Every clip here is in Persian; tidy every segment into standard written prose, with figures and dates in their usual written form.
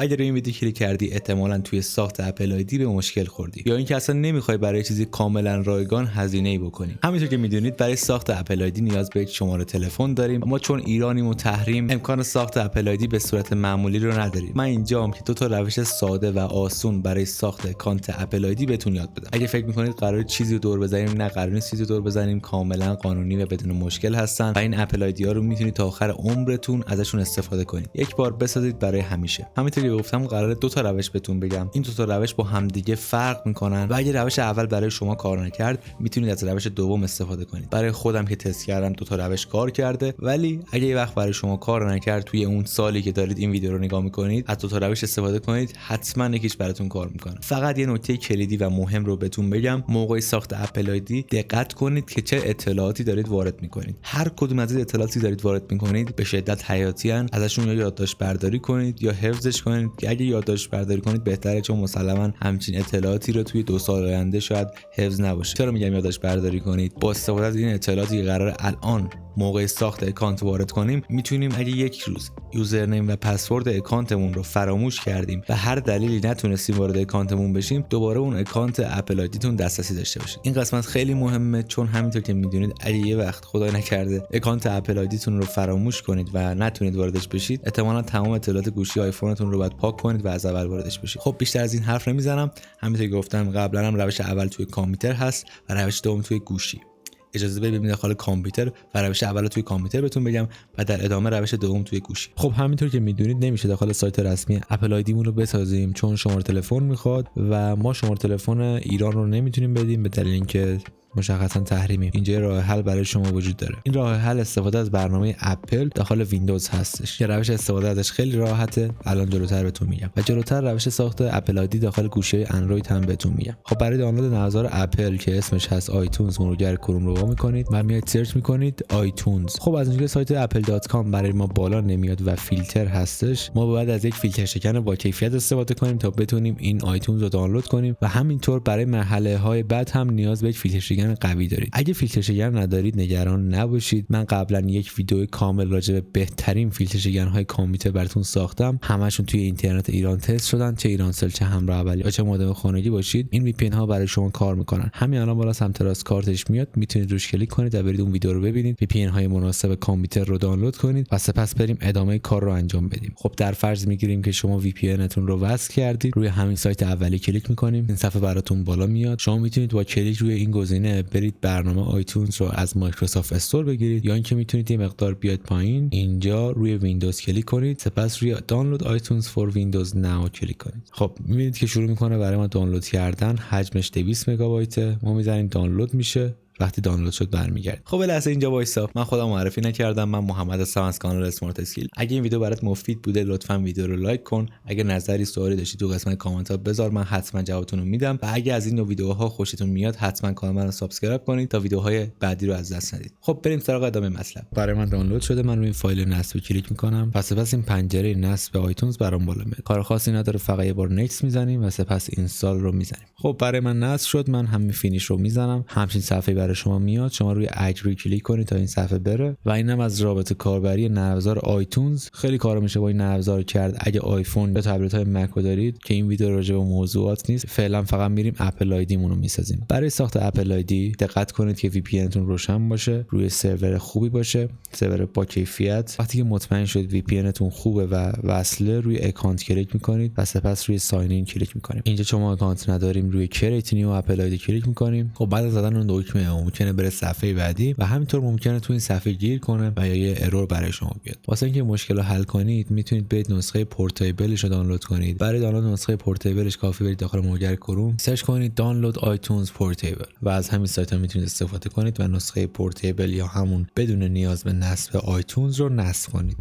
اگر روی این ویدیو کلیک کردی احتمالاً توی ساخت اپل آیدی به مشکل خوردی یا اینکه اصلا نمیخوای برای چیزی کاملا رایگان هزینه‌ای بکنی. همونطور که میدونید برای ساخت اپل آیدی نیاز به شماره تلفن داریم. ما چون ایرانیم و تحریم امکان ساخت اپل آیدی به صورت معمولی رو نداریم. من اینجام که دو تا روش ساده و آسون برای ساخت اکانت اپل آیدی بهتون یاد بدم. اگه فکر میکنید قرار چیزی رو دور بزنیم، نه قرار نیست چیزی رو دور بزنیم، کاملا قانونی و بدون مشکل هستن و این اپل آیدی ها رو میتونید تا آخر عمرتون ازشون استفاده کنید. یک بار بسازید برای همیشه. همونطوری که گفتم قراره دو تا روش بهتون بگم. این دو تا روش با همدیگه فرق میکنن و اگه روش اول برای شما کار نکرد میتونید از روش دوم استفاده کنید. برای خودم که تست کردم دو تا روش کار کرده، ولی اگه یه وقت برای شما کار نکرد توی اون سالی که دارید این ویدیو رو نگاه میکنید از دو تا روش استفاده کنید، حتما یکیش براتون کار میکنه. فقط یه نکته کلیدی و مهم رو بهتون بگم، موقع ساخت اپل آیدی دقت کنید که چه اطلاعاتی دارید وارد میکنید. هر کدوم از این اطلاعاتی دارید وارد میکنید به شدت حیاتی ان. ازشون یا یادداشت برداری کنید یا حفظش کنید، که اگه یادداشت برداری کنید بهتره، چون مسلما همچین اطلاعاتی رو توی 2 سال آینده شاید حفظ نباشه. چرا میگم یادداشت برداری کنید؟ با استفاده از این اطلاعاتی که قرار الان موقع ساخت اکانت وارد کنیم میتونیم اگه یک روز یوزرنیم و پسورد اکانتمون رو فراموش کردیم و هر دلیلی نتونستیم وارد اکانتمون بشیم، دوباره اون اکانت اپل آیدیتون دسترسی داشته باشید. این قسمت خیلی مهمه، چون همینطور که میدونید اگه یه وقت خدای نکرده اکانت اپل آیدیتون رو فراموش کنید و نتونید واردش بشید، احتمالاً تمام اطلاعات گوشی آیفونتون رو باید پاک کنید و از اول واردش بشید. خب بیشتر از این حرف نمیزنم. همینطور که گفتم قبلا هم روش اول توی کامپیوتر هست و روش دوم توی گوشی. اجازه بدید داخل کامپیوتر و روش اول توی کامپیوتر بهتون بگم و در ادامه روش دوم توی گوشی. خب همینطور که میدونید نمیشه داخل سایت رسمی اپل آیدیمون رو بسازیم، چون شماره تلفن میخواد و ما شماره تلفن ایران رو نمیتونیم بدیم به دلیل اینکه مشخصا تحریمی. اینجا راه حل برای شما وجود داره. این راه حل استفاده از برنامه اپل داخل ویندوز هستش. یه روش استفاده ازش خیلی راحته، الان جلوتر بهتون میگم. و جلوتر روش ساخت اپل آیدی داخل گوشی اندروید هم بهتون میگم. خب برای دانلود نرم‌افزار اپل که اسمش هست آیتونز، مرورگر کروم رو وا میکنید و میاد سرچ میکنید آیتونز. خب از اینجا سایت apple.com برای ما بالا نمیاد و فیلتر هستش. ما باید از یک فیلتر شکن با کیفیت استفاده کنیم تا بتونیم این آیتونز رو دانلود کنیم و همینطور برای مرحله های بعد هم نیاز به یک فیلتر شکن قوی دارید. اگه فیلتر شکن ندارید نگران نباشید. من قبلا یک ویدیو کامل راجع به بهترین فیلتر شکن های کامپیوتر براتون ساختم. همشون توی اینترنت ایران تست شدن، چه ایرانسل چه همراه اولی یا چه مودم خانگی باشید. این وی پی ان ها برای شما کار میکنن. همین الان بالا سمت راست کارتش میاد، میتونید روش کلیک کنید و برید اون ویدیو رو ببینید. وی پی ان های مناسب کامپیوتر رو دانلود کنید و سپس بریم ادامه کار رو انجام بدیم. خب در فرض میگیریم که شما وی پی ان تون رو وصل کردید، روی همین سایت اولی کلیک میکنیم، این صفحه براتون بالا میاد. شما میتونید با کلیک روی این گزینه برید برنامه آیتونز رو از مایکروسافت استور بگیرید، یا اینکه میتونید یه مقدار بیاید پایین اینجا روی ویندوز کلیک کنید، سپس روی دانلود آیتونز فور ویندوز ناو کلیک کنید. خب میبینید که شروع میکنه برای ما دانلود کردن. حجمش 200 مگابایته. ما میذاریم دانلود میشه. وقتی دانلود شد برمیگرد. خب لحظه اینجا وایسا، من خودم معرفی نکردم. من محمد هستم از کانال اسمارت اسکیل. اگه این ویدیو برات مفید بوده لطفاً ویدیو رو لایک کن. اگه نظری سوالی داشتی تو قسمت کامنت ها بذار، من حتما جوابتون رو میدم. و اگه از این نوع ویدیوها خوشتون میاد حتما کانال رو سابسکرایب کنید تا ویدیوهای بعدی رو از دست ندید. خب بریم سراغ ادامه مطلب. برای من دانلود شده. من روی این فایل نصب کلیک میکنم. پس این پنجره نصب آیتونز برام بالا میاد. کار خاصی نداره، فقط یه بار نکست میزنیم و سپس اینستال رو میزنیم. خب برای من نصب شد. من همین فینیش رو میزنم. همچین صفحه برای شما میاد. شما روی اگ روی کلیک کنید تا این صفحه بره و اینم از رابط کاربری نرم افزار آیتونز. خیلی کار میشه با این نرم افزار کرد اگه آیفون یا تبلت های مک دارید، که این ویدیو راجع به موضوعات نیست. فعلا فقط میریم اپل آیدی مون رو میسازیم. برای ساخت اپل آیدی دقت کنید که وی پی ان تون روشن باشه، روی سرور خوبی باشه، سرور با کیفیت. وقتی که مطمئن شد وی پی ان تون خوبه و وصله، روی اکانت کلیک میکنید و سپس روی ساین این کلیک میکنیم. اینجا چون اکانت نداریم روی کریت نیو اپل آیدی کلیک میکنیم. خب بعد از زدن اون دکمه ممکنه بره صفحه بعدی و همینطور ممکنه تو این صفحه گیر کنه و یا یه ارور برای شما بیاد. واسه اینکه مشکل رو حل کنید میتونید برید نسخه پورتیبلش رو دانلود کنید. برای دانلود نسخه پورتیبلش کافی برید داخل مرورگر کروم سرچ کنید دانلود آیتونز پورتیبل و از همین سایت هم میتونید استفاده کنید و نسخه پورتیبل یا همون بدون نیاز به نصب آیتونز رو نصب کنید.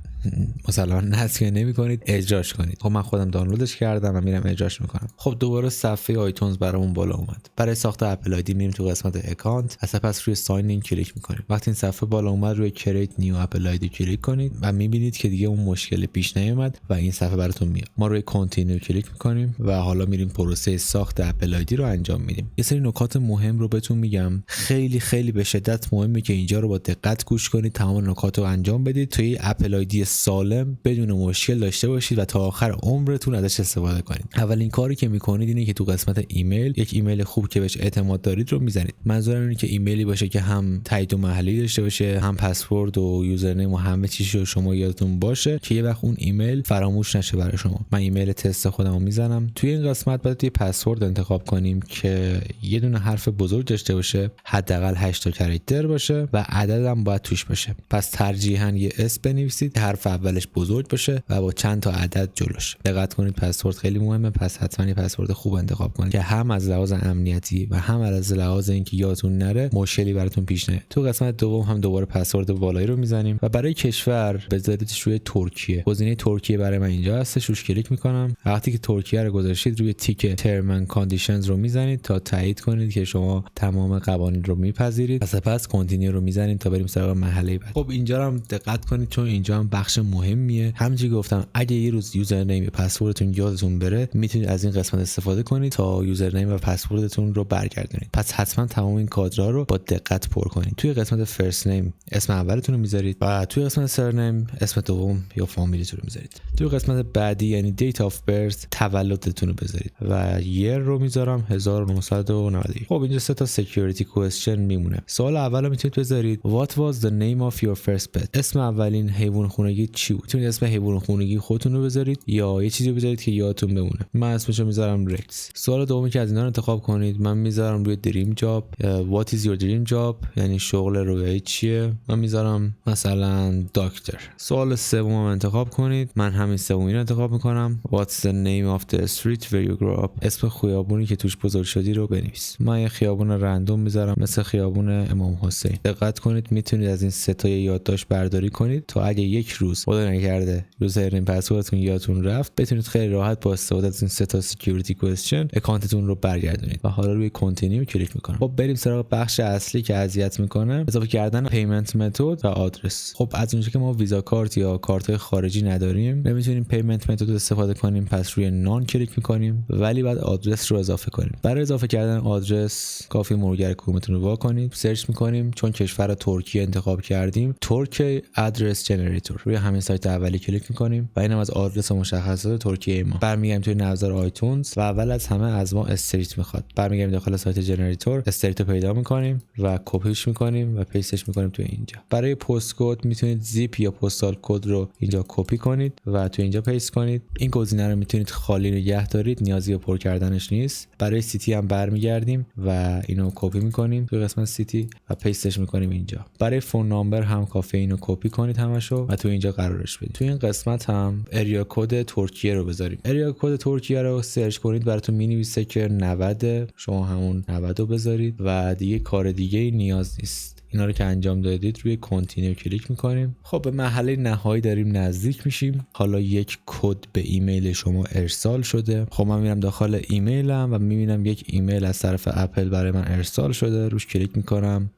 مثلا نصب نمی‌کنید، اجراش کنید. خب من خودم دانلودش کردم و میرم اجراش میکنم. خب دوباره صفحه آیتونز برامون بالا اومد. برای ساخت اپل آیدی میریم تو قسمت اکانت، از سپس روی ساین این کلیک میکنیم. وقتی این صفحه بالا اومد روی کریت نیو اپل آیدی کلیک کنید و میبینید که دیگه اون مشکل پیش نیومد و این صفحه براتون میاد. ما روی کانتینیو کلیک میکنیم و حالا میریم پروسه ساخت اپل آیدی رو انجام میدیم. یه سری نکات مهم رو بهتون میگم، خیلی به شدت مهمه که اینجا رو با دقت گوش کنید، تمام نکات رو انجام بدید. توی اپل آیدی سالم بدون مشکل داشته باشید و تا آخر عمرتون ازش استفاده کنید. اولین کاری که میکنید اینه که تو قسمت ایمیل یک ایمیل خوب که بهش اعتماد دارید رو میزنید. منظورم اینه که ایمیلی باشه که هم تایید و محلی داشته باشه، هم پسورد و یوزرنیم و همه چیزو شما یادتون باشه که یه وقت اون ایمیل فراموش نشه برای شما. من ایمیل تست خودمو میزنم. توی این قسمت باید یه پسورد انتخاب کنیم که یه دونه حرف بزرگ داشته باشه، حداقل 8 کاراکتر باشه و عددم باید توش باشه. پس ترجیحاً یه اس بنویسید، حرف اولش بزرگ باشه و با چند تا عدد جلوش. دقت کنید پسورد خیلی مهمه، پس حتما یه پسورد خوب انتخاب کنید که هم از لحاظ امنیتی و هم از لحاظ اینکه یادتون نره مشکلی براتون پیش نیاد. تو قسمت دوم هم دوباره پسورد بالایی رو میزنیم و برای کشور بذاریدش روی ترکیه. گزینه ترکیه برای من اینجا هستش، روش کلیک میکنم. وقتی که ترکیه رو گذاشتید روی تیک ترم اند کاندیشنز رو میزنید تا تایید کنید که شما تمام قوانین رو میپذیرید. سپس کانتینیو رو میزنید تا بریم سراغ مرحله بعد. خب اینجا هم دقت کنید چون اینجا هم بخش مهمیه. همونجوری گفتم اگه یه روز یوزرنیم یا پسوردتون یادتون بره میتونید از این قسمت استفاده کنید تا یوزرنیم و پسوردتون رو برگردونید. پس حتما تمام این کادرها رو با دقت پر کنید. توی قسمت فرست نیم اسم اولتون رو میذارید و توی قسمت سرنیم اسم دوم یا فامیلیتون رو میذارید. توی قسمت بعدی یعنی دیت آف برث تولدتون رو بذارید و یر رو میذارم 1991. خب اینجا سه تا سکیوریتی کوئسچن میمونه. سوال اول رو میتونید بذارید What was the name of your first pet؟ اسم اولین حیوان خونگی چی بود؟ میتونید اسم حیوان خونگی خودتون رو بذارید یا یه چیزی بذارید که یادتون بمونه. من اسمشو میذارم رکس. سوال دومی که از اینا رو انتخاب کنید من میذارم روی دریم جاب. What is your dream job؟ یعنی شغل رویایی چیه؟ من میذارم مثلا دکتر. سوال سوم رو انتخاب کنید. من همین سومی رو انتخاب میکنم. What's the name of the street where you grew up؟ اسم خیابونی که توش بزرگ شدی رو بنویس. من یه خیابون رندوم میذارم مثل خیابون امام حسین. دقت کنید میتونید از این سه تا یادداشت برداری کنید تا اگه یک روز خدا نکرده یوزرنیم پسوردتون یادتون رفت بتونید خیلی راحت با استفاده از این سه تا سکیوریتی کوئسچن اکانتتون رو برگردونید. و حالا روی کانتینیو کلیک میکنم. خب بریم سراغ بخش اصلی که اذیت میکنه، اضافه کردن پیمنت متد و آدرس. خب از اونجا که ما ویزا کارت یا کارت‌های خارجی نداریم نمیتونیم پیمنت متد استفاده کنیم، پس روی نان کلیک میکنیم ولی بعد آدرس رو اضافه کنیم. برای اضافه کردن آدرس کافی مرورگر کرومتون رو وا کنید، سرچ میکنیم چون کشور ترکیه انتخاب کردیم ترکی ادرس جنریتور. روی همین سایت اولی کلیک میکنیم و اینم از آدرس مشخصات ترکیه ما. برمیگردیم توی نوزار آیتونز و اول از همه از ما استریت میخواد. برمیگردیم داخل سایت جنریتور، استریت رو پیدا میکنیم و کپیش میکنیم و پیستش میکنیم توی اینجا. برای پست کد میتونید زیپ یا پستال کد رو اینجا کپی کنید و توی اینجا پیست کنید. این گزینه رو میتونید خالی نگه دارید، نیازی به پر کردنش نیست. برای سیتی هم برمیگردیم و اینو کپی میکنیم توی قسمت سیتی و پیستش میکنیم اینجا. برای فون نامبر هم کافیه اینو کپی کنید همشو و تو اینجا قرارش بدید. تو این قسمت هم اریا کد ترکیه رو بذاریم. اریا کد ترکیه رو سرچ کنید براتون مینویسه که 90. شما همون 90 رو بذارید و دیگه کار دیگه نیاز نیست. اینا رو که انجام دادید روی کانتینیو کلیک میکنیم. خب به مرحله نهایی داریم نزدیک میشیم. حالا یک کد به ایمیل شما ارسال شده. خب من میرم داخل ایمیلم و میبینم یک ایمیل از طرف اپل برای من ارسال شده. روش کلیک میکنم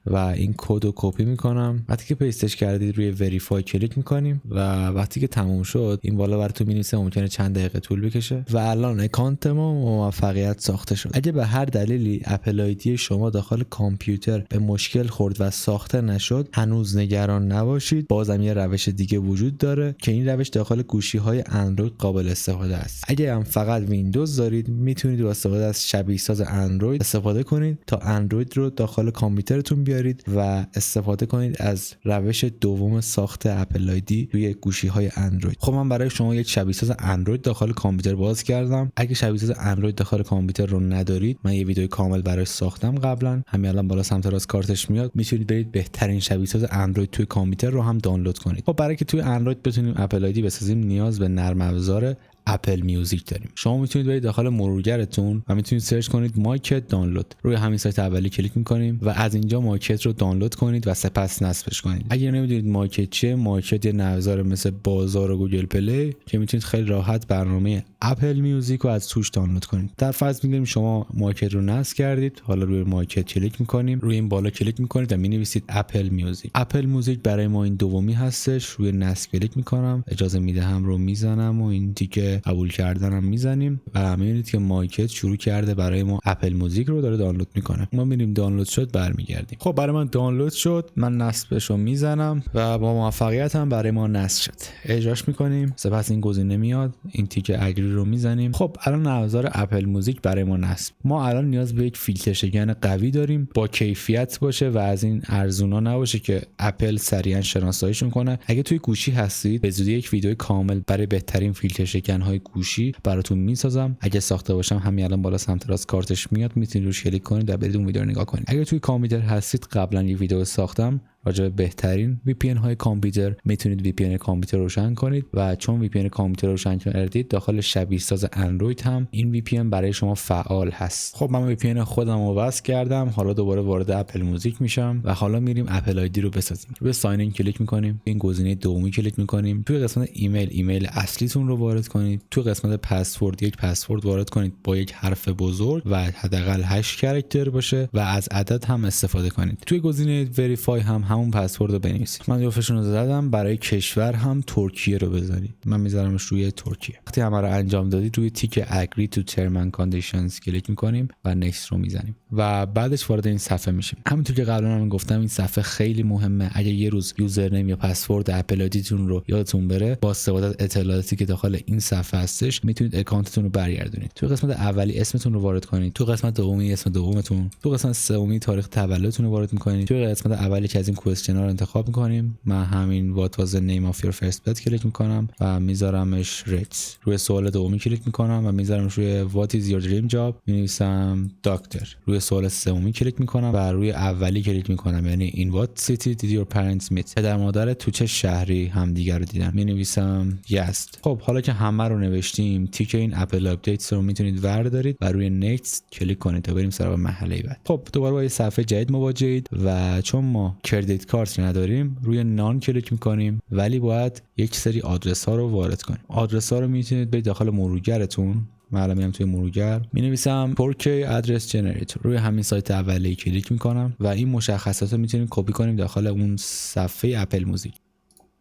و این کد رو کپی میکنم. وقتی که پیستش کردید روی وریفای کلیک میکنیم و وقتی که تموم شد این بالا براتون مینویسه ممکنه چند دقیقه طول بکشه و الان اکانت ما موفقیت ساخته شد. اگه به هر دلیلی اپل آیدی شما داخل کامپیوتر به مشکل خورد و ساخته نشد هنوز نگران نباشید. بازم یه روش دیگه وجود داره که این روش داخل گوشی های اندروید قابل استفاده است. اگه هم فقط ویندوز دارید میتونید با استفاده از شبیه ساز اندروید استفاده کنید تا اندروید رو داخل کامپیوترتون بیارید و استفاده کنید از روش دوم ساخت اپل آیدی روی گوشی های اندروید. خب من برای شما یک شبیه ساز اندروید داخل کامپیوتر باز کردم. اگه شبیه ساز اندروید داخل کامپیوتر رو ندارید من یه ویدیو کامل براش ساختم قبلا، همین الان بالا سمت راست کارتش میاد. میتونید برید بهترین شبیه ساز اندروید توی کامپیوتر رو هم دانلود کنید. خب برای که توی اندروید بتونیم اپل آیدی بسازیم نیاز به نرم افزار اپل میوزیک داریم. شما میتونید برید داخل مرورگرتون و میتونید سرچ کنید مایکت دانلود. روی همین سایت اولی کلیک میکنیم و از اینجا مایکت رو دانلود کنید و سپس نصبش کنید. اگر نمیدونید مایکت چیه، مایکت یه نرم‌افزار مثل بازار و گوگل پلی که میتونید خیلی راحت برنامه اپل میوزیک رو از توش دانلود کنید. در فرض میگیم شما مایکت رو نصب کردید، حالا روی مایکت کلیک میکنیم، روی این بالا کلیک میکنید و مینویسید اپل میوزیک. اپل میوزیک برای ما این دومی هستش. روی نصب کلیک میکنم، اجازه میدهم رو میزنم و این دیگه قبول کردنم میزنیم و میبینید که مایکت شروع کرده برای ما اپل موزیک رو داره دانلود میکنه. ما میریم دانلود شد برمیگردیم. خب برای من دانلود شد، من نصبش رو میزنم و با موفقیت هم برای ما نصب شد. اجراش میکنیم. سپس این گزینه میاد، این تیک اگری رو میزنیم. خب الان ابزار اپل موزیک برای ما نصب. ما الان نیاز به یک فیلتر شکن قوی داریم، با کیفیت باشه و از این ارزونا نباشه که اپل سریعا شناساییشون کنه. اگه توی گوشی هستید به زودی یک ویدیو کامل برای بهترین فیلتر شکن های گوشی براتون میسازم. اگه ساخته باشم همین الان بالا سمت راست کارتش میاد، میتونید روش کلیک کنید و برید اون ویدیو رو نگاه کنید. اگه توی کامپیوتر هستید قبلا یه ویدیو ساختم راجع به بهترین VPN های کامپیوتر، میتونید VPN کامپیوتر روشن کنید و چون VPN کامپیوتر روشن کردید داخل شبیه ساز اندروید هم این VPN برای شما فعال هست. خب من VPN خودم رو وصل کردم، حالا دوباره وارد اپل موزیک میشم و حالا میریم اپل آیدی رو بسازیم. روی ساین این کلیک میکنیم، این گزینه دومی کلیک میکنیم، توی قسمت ایمیل اصلیتون رو وارد کنید، توی قسمت پسورد یک پسورد وارد کنید با یک حرف بزرگ و حداقل 8 کاراکتر باشه و از عدد هم استفاده کنید. توی گزینه وریفای هم همون پسورد رو بنویسید. من جفتشون رو زدم. برای کشور هم ترکیه رو بذارید. من میذارمش روی ترکیه. وقتی همه رو انجام دادید روی تیک agree to term and conditions کلیک میکنیم و next رو میزنیم و بعدش وارد این صفحه میشیم. همونطور که قبلا هم گفتم این صفحه خیلی مهمه. اگه یه روز یوزرنیم یا پسورد اپل آیدیتون رو یادتون بره، با استفاده از اطلاعاتی که داخل این صفحه هستش میتونید اکانتتون رو برگردونید. تو قسمت اولی اسمتون رو وارد کنید، تو قسمت دومی اسم دومتون، تو قسمت سومی تاریخ تولدتون رو وارد میکنید، تو قسمت اولی که از این کوئسچن‌ها رو انتخاب میکنیم. من همین what was the name of your first pet کلیک میکنم و میذارمش رت. روی سوال دومی کلیک میکنم و میذارمش روی what is your dream job، مینویسم دکتر. روی سوال سومی کلیک میکنم و روی اولی کلیک میکنم، یعنی in what city did your parents meet، پدر مادرت تو چه شهری همدیگر رو دیدن، مینویسم yes. خب حالا که همه رو نوشتیم، تیک این اپل آپدیتس رو میتونید وردارید و روی next کلیک کنید تا بریم سراغ مرحله بعد. خب دوباره با یه صفحه جدید مواجهید و چون ما کردیت کارت نداریم روی نان کلیک میکنیم، ولی باید یک سری آدرس ها رو وارد کنیم. آدرس ها رو میتونید به داخل مرورگرتون، من الان میام توی مرورگر مینویسم 4K address generator، روی همین سایت اولیه کلیک میکنم و این مشخصات رو میتونیم کپی کنیم داخل اون صفحه اپل موزیک.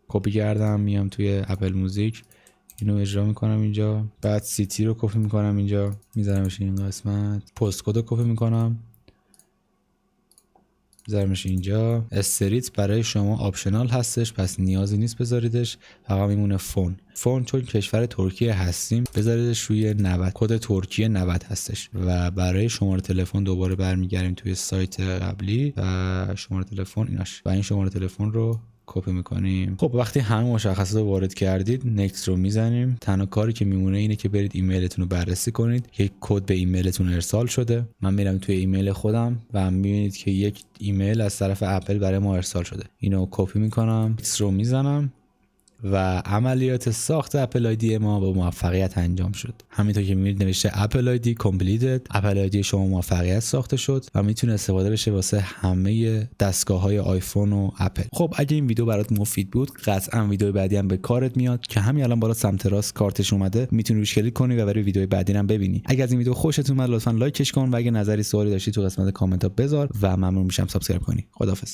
کپی کردم، میام توی اپل موزیک اینو اجرا میکنم اینجا، بعد سیتی رو کپی میکنم اینجا میذارمش این قسمت، پست کد رو کپی میکنم بذارمش اینجا. استریت برای شما آپشنال هستش پس نیازی نیست بذاریدش، فقط میمونه فون چون کشور ترکیه هستیم بذاریدش روی 90، کد ترکیه 90 هستش. و برای شماره تلفن دوباره برمیگردیم توی سایت قبلی و شماره تلفن ایناش و این شماره تلفن رو کپی میکنیم. خب وقتی همه مشخصات رو وارد کردید نکست رو میزنیم. تنها کاری که میمونه اینه که برید ایمیلتون رو بررسی کنید. یک کد به ایمیلتون ارسال شده. من میرم توی ایمیل خودم و میبینید که یک ایمیل از طرف اپل برای ما ارسال شده. اینو کپی میکنم، نکست رو میزنم و عملیات ساخت اپل آیدی ما با موفقیت انجام شد. همینطور که میبینید نوشته اپل آیدی کامپلیتد، اپل آیدی شما موفقیت ساخته شد و میتونه استفاده بشه واسه همه دستگاه‌های آیفون و اپل. خب اگه این ویدیو برات مفید بود قطعا ویدیو بعدی هم به کارت میاد که همین الان بالا سمت راست کارتش اومده، میتونی روش کلیک کنی و برای ویدیو بعدی هم ببینی. اگه از این ویدیو خوشت اومد لطفاً لایکش کن و اگه نظری سوالی داشتی تو قسمت کامنت ها بذار و ممنون میشم سابسکرایب کنی. خداحافظ.